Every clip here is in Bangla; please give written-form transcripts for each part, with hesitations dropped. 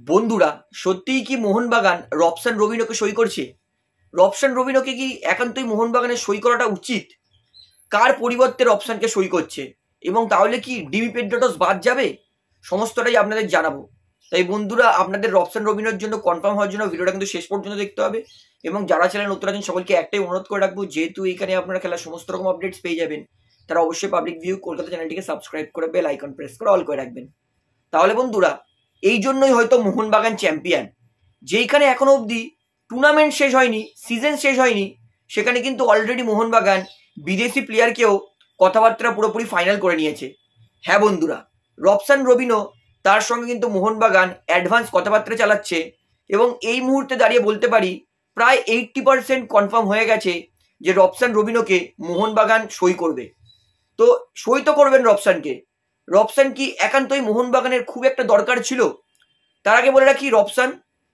বন্ধুরা, সত্যিই কি মোহনবাগান রবসান রবিনোকে সই করছে? রবসান রবিনোকে কি একান্তই মোহনবাগানের সই করাটা উচিত? কার পরিবর্তে রবসানকে সই করছে? এবং তাহলে কি ডিমি পেড্রোটস বাদ যাবে? সমস্তটাই আপনাদের জানাবো। তাই বন্ধুরা, আপনাদের রবসান রবিনোর জন্য কনফার্ম হওয়ার জন্য ভিডিওটা কিন্তু শেষ পর্যন্ত দেখতে হবে। এবং যারা চ্যানেল নতুন আছেন সকলকে একটাই অনুরোধ করে রাখবো, যেহেতু এখানে আপনারা খেলার সমস্ত রকম আপডেটস পেয়ে যাবেন, তারা অবশ্যই পাবলিক ভিউ কলকাতা চ্যানেলটিকে সাবস্ক্রাইব করে বেল আইকন প্রেস করে অল করে রাখবেন। তাহলে বন্ধুরা, এই জন্যই হয়তো মোহনবাগান চ্যাম্পিয়ন। যেইখানে এখনো অবধি টুর্নামেন্ট শেষ হয়নি, সিজন শেষ হয়নি, সেখানে কিন্তু অলরেডি মোহনবাগান বিদেশি প্লেয়ারকেও কথাবার্তা পুরোপুরি ফাইনাল করে নিয়েছে। হ্যাঁ বন্ধুরা, রবসান রবিনো তার সঙ্গে কিন্তু মোহনবাগান অ্যাডভান্স কথাবার্তা চালাচ্ছে এবং এই মুহূর্তে দাঁড়িয়ে বলতে পারি প্রায় 80% কনফার্ম হয়ে গেছে যে রবসান রবিনোকে মোহনবাগান সই করবে। তো সই তো করবেন রবসানকে। রবসান কি একান্তই মোহনবাগানের খুব একটা দরকার ছিল? তার আগে বলে রাখি, রবসান,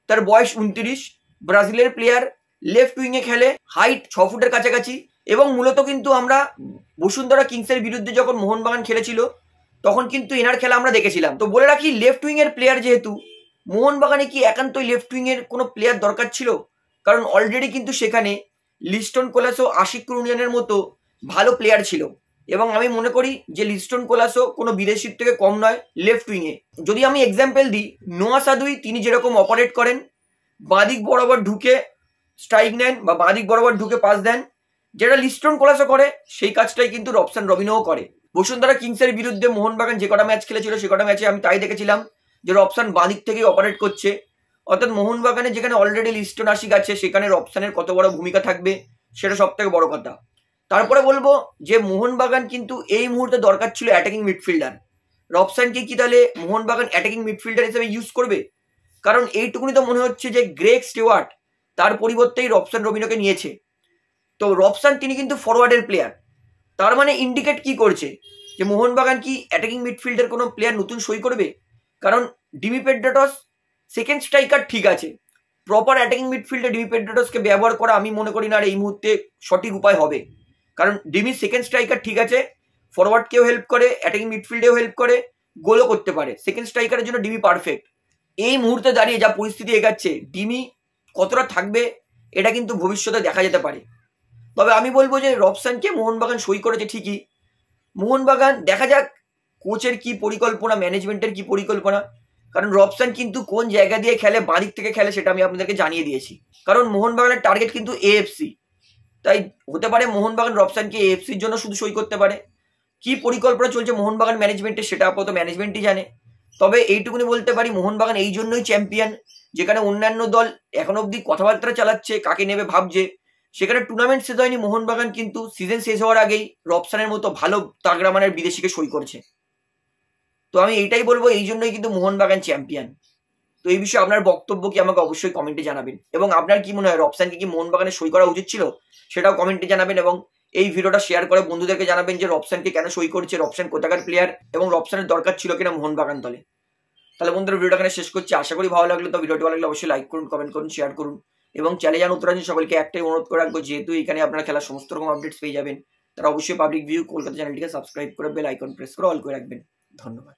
তার বয়স 29, ব্রাজিলের প্লেয়ার, লেফট উইংয়ে খেলে, হাইট 6 ফুটের কাছাকাছি এবং মূলত কিন্তু আমরা বসুন্ধরা কিংসের বিরুদ্ধে যখন মোহনবাগান খেলেছিল তখন কিন্তু এনার খেলা আমরা দেখেছিলাম। তো বলে রাখি, লেফট উইংয়ের প্লেয়ার যেহেতু, মোহনবাগানে কি একান্তই লেফট উইংয়ের কোনো প্লেয়ার দরকার ছিল? কারণ অলরেডি কিন্তু সেখানে লিস্টন কোলাসো, আশিক কুরুনিয়ানের মতো ভালো প্লেয়ার ছিল এবং আমি মনে করি যে লিস্টন কোলাসো কোনো বিদেশির থেকে কম নয় লেফট উইংয়ে। যদি আমি এক্সাম্পল দিই, নোয়া সাদুই তিনি যেরকম অপারেট করেন, বাঁদিক বরাবর ঢুকে স্ট্রাইক নেন বা বাঁদিক বরাবর ঢুকে পাস দেন, যেটা লিস্টন কোলাসো করে সেই কাজটাই কিন্তু রবসান রবিনোও করে। বসুন্ধরা কিংসের বিরুদ্ধে মোহনবাগান যে কটা ম্যাচ খেলেছিল সে কটা ম্যাচে আমি তাই দেখেছিলাম যে রবসান বাঁদিক থেকেই অপারেট করছে। অর্থাৎ মোহনবাগানে যেখানে অলরেডি লিস্টন আশিক আছে সেখানে রবসানের কত বড় ভূমিকা থাকবে সেটা সব থেকে বড় কথা। তারপরে বলবো যে মোহনবাগান কিন্তু এই মুহূর্তে দরকার ছিল অ্যাটাকিং মিডফিল্ডার। রবসানকে কি তাহলে মোহনবাগান অ্যাটাকিং মিডফিল্ডার হিসেবে ইউজ করবে? কারণ এইটুকুনি তো মনে হচ্ছে যে গ্রেগ স্টিওয়ার্ট তার পরিবর্তেই রবসান রবিনোকে নিয়েছে। তো রবসান তিনি কিন্তু ফরওয়ার্ডের প্লেয়ার। তার মানে ইন্ডিকেট কি করছে যে মোহনবাগান কি অ্যাটাকিং মিডফিল্ডের কোনো প্লেয়ার নতুন সই করবে? কারণ ডিমি পেড্রোটস সেকেন্ড স্ট্রাইকার ঠিক আছে, প্রপার অ্যাটাকিং মিডফিল্ডে ডিমি পেড্রোটসকে ব্যবহার করা আমি মনে করি না আর এই মুহূর্তে সঠিক উপায় হবে। কারণ ডিমি সেকেন্ড স্ট্রাইকার ঠিক আছে, ফরওয়ার্ডকেও হেল্প করে, অ্যাটাকিং মিডফিল্ডেও হেল্প করে, গোলও করতে পারে। সেকেন্ড স্ট্রাইকারের জন্য ডিমি পারফেক্ট। এই মুহূর্তে দাঁড়িয়ে যা পরিস্থিতি এগাচ্ছে, ডিমি কতটা থাকবে এটা কিন্তু ভবিষ্যতে দেখা যেতে পারে। তবে আমি বলবো যে রবসানকে মোহনবাগান সই করেছে ঠিকই, মোহনবাগান দেখা যাক কোচের কি পরিকল্পনা, ম্যানেজমেন্টের কি পরিকল্পনা। কারণ রবসান কিন্তু কোন জায়গা দিয়ে খেলে, বাঁদিক থেকে খেলে, সেটা আমি আপনাদেরকে জানিয়ে দিয়েছি। কারণ মোহনবাগানের টার্গেট কিন্তু এএফসি, তাই হতে পারে মোহনবাগান রবসানকে এএফসির জন্য শুধু সই করতে পারে। কি পরিকল্পনা চলছে মোহনবাগান ম্যানেজমেন্টের সেটা আপাতত ম্যানেজমেন্টই জানে। তবে এইটুকুনি বলতে পারি, মোহনবাগান এই জন্যই চ্যাম্পিয়ন, যেখানে অন্যান্য দল এখন অবধি কথাবার্তা চালাচ্ছে কাকে নেবে ভাবছে, সেখানে টুর্নামেন্ট শেষ হয়নি, মোহনবাগান কিন্তু সিজন শেষ হওয়ার আগেই রবসানের মতো ভালো তাগড়া মানের বিদেশিকে সই করেছে। তো আমি এইটাই বলবো, এই জন্যই কিন্তু মোহনবাগান চ্যাম্পিয়ন। তো এই বিষয়ে আপনার বক্তব্য কি আমাকে অবশ্যই কমেন্টে জানাবেন এবং আপনার কি মনে হয় রবসানকে কি মোহনবাগানে সই করা উচিত ছিল সেটাও কমেন্টে জানাবেন। এবং এই ভিডিওটা শেয়ার করে বন্ধুদেরকে জানাবেন যে রবসানকে কেন সই করছে, রবসান কোথাকার প্লেয়ার এবং রবসানের দরকার ছিল কিনা মোহনবাগান দলে। তাহলে বন্ধুরা, ভিডিওটা এখানে শেষ করছি। আশা করি ভালো লাগলো। তো ভিডিওটি ভালো লাগলে অবশ্যই লাইক করুন, কমেন্ট করুন, শেয়ার করুন এবং চ্যানেলে যান নতুন আছেন সকলকে একটাই অনুরোধ করে রাখবো, যেহেতু এখানে আপনারা খেলার সমস্ত রকম আপডেটস পেয়ে যাবেন, তারা অবশ্যই পাবলিক ভিউ কলকাতা চ্যানেলটিকে সাবস্ক্রাইব করে বেল আইকন প্রেস করে অল করে রাখবেন। ধন্যবাদ।